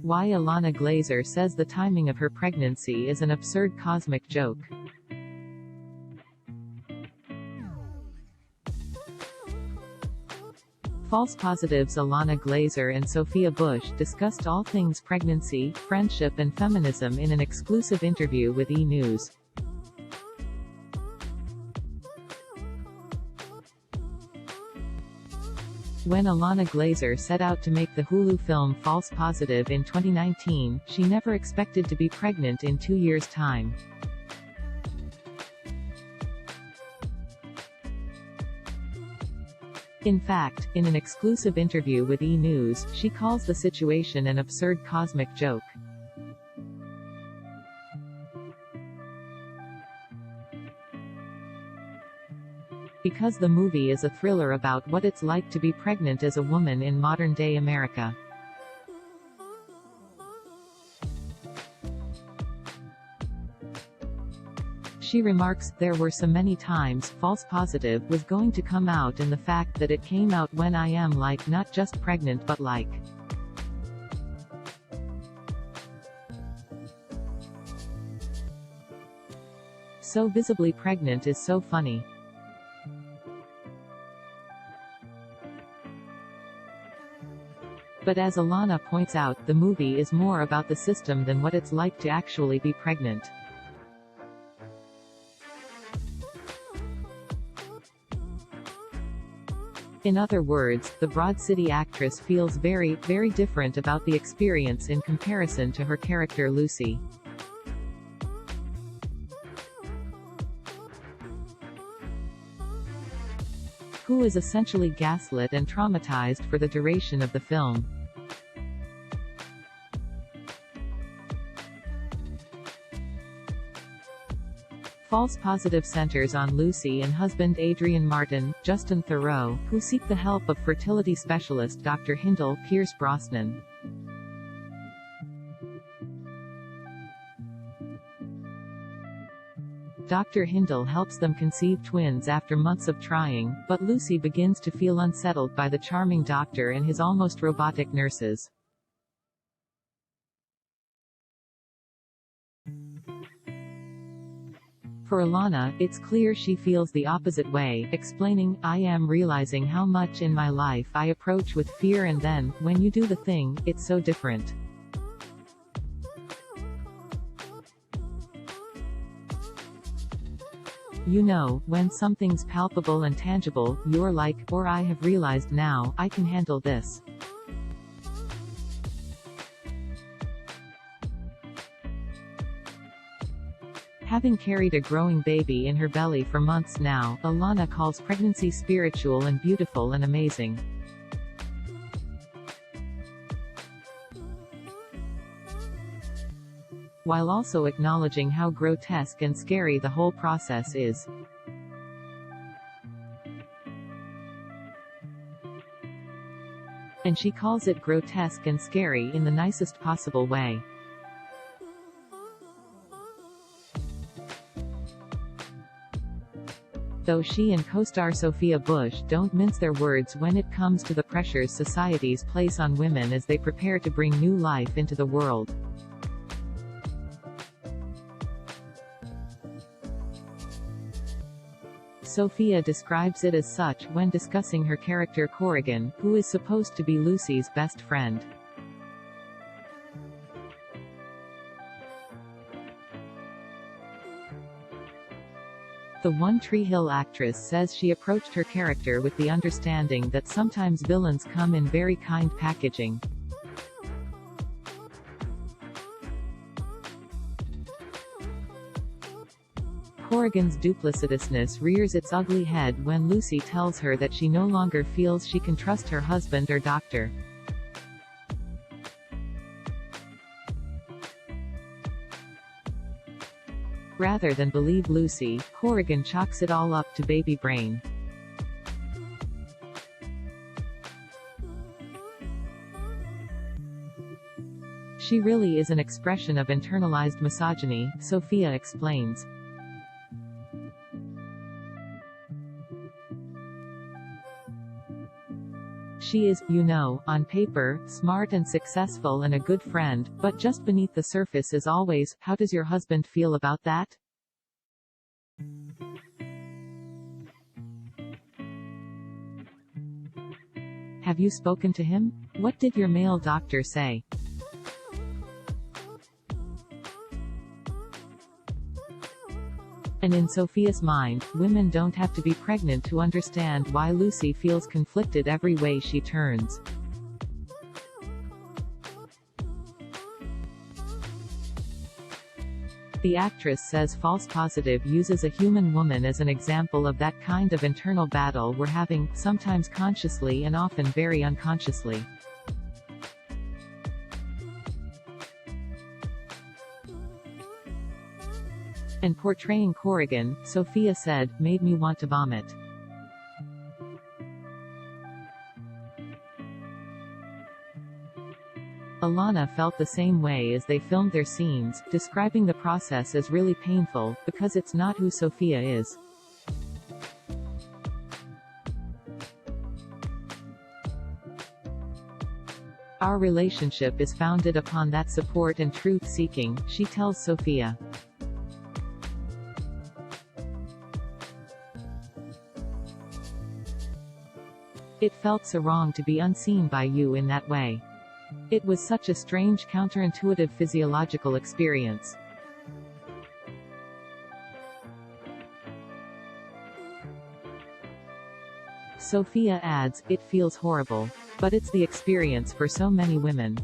Why Ilana Glazer says the timing of her pregnancy is an absurd cosmic joke. False positives. Ilana Glazer and Sophia Bush discussed all things pregnancy, friendship and feminism in an exclusive interview with E! News. When Ilana Glazer set out to make the Hulu film False Positive in 2019, she never expected to be pregnant in 2 years' time. In fact, in an exclusive interview with E! News, she calls the situation an absurd cosmic joke. Because the movie is a thriller about what it's like to be pregnant as a woman in modern-day America. She remarks, "There were so many times False Positive was going to come out, and the fact that it came out when I am like not just pregnant but like so visibly pregnant is so funny." But as Ilana points out, the movie is more about the system than what it's like to actually be pregnant. In other words, the Broad City actress feels very, very different about the experience in comparison to her character Lucy. Who is essentially gaslit and traumatized for the duration of the film. False Positive centers on Lucy and husband Adrian Martin, Justin Theroux, who seek the help of fertility specialist Dr. Hindle, Pierce Brosnan. Dr. Hindle helps them conceive twins after months of trying, but Lucy begins to feel unsettled by the charming doctor and his almost robotic nurses. For Ilana, it's clear she feels the opposite way, explaining, "I am realizing how much in my life I approach with fear, and then, when you do the thing, it's so different." You know, when something's palpable and tangible, you're like, or I have realized now, I can handle this. Having carried a growing baby in her belly for months now, Ilana calls pregnancy spiritual and beautiful and amazing. While also acknowledging how grotesque and scary the whole process is. And she calls it grotesque and scary in the nicest possible way. Though she and co-star Sophia Bush don't mince their words when it comes to the pressures societies place on women as they prepare to bring new life into the world. Sophia describes it as such when discussing her character Corrigan, who is supposed to be Lucy's best friend. The One Tree Hill actress says she approached her character with the understanding that sometimes villains come in very kind packaging. Corrigan's duplicitousness rears its ugly head when Lucy tells her that she no longer feels she can trust her husband or doctor. Rather than believe Lucy, Corrigan chalks it all up to baby brain. She really is an expression of internalized misogyny, Sophia explains. She is, you know, on paper, smart and successful and a good friend, but just beneath the surface is always, how does your husband feel about that? Have you spoken to him? What did your male doctor say? And in Sophia's mind, women don't have to be pregnant to understand why Lucy feels conflicted every way she turns. The actress says False Positive uses a human woman as an example of that kind of internal battle we're having, sometimes consciously and often very unconsciously. And portraying Corrigan, Sophia said, made me want to vomit. Ilana felt the same way as they filmed their scenes, describing the process as really painful, because it's not who Sophia is. Our relationship is founded upon that support and truth-seeking, she tells Sophia. It felt so wrong to be unseen by you in that way. It was such a strange counterintuitive physiological experience. Sophia adds, it feels horrible. But it's the experience for so many women.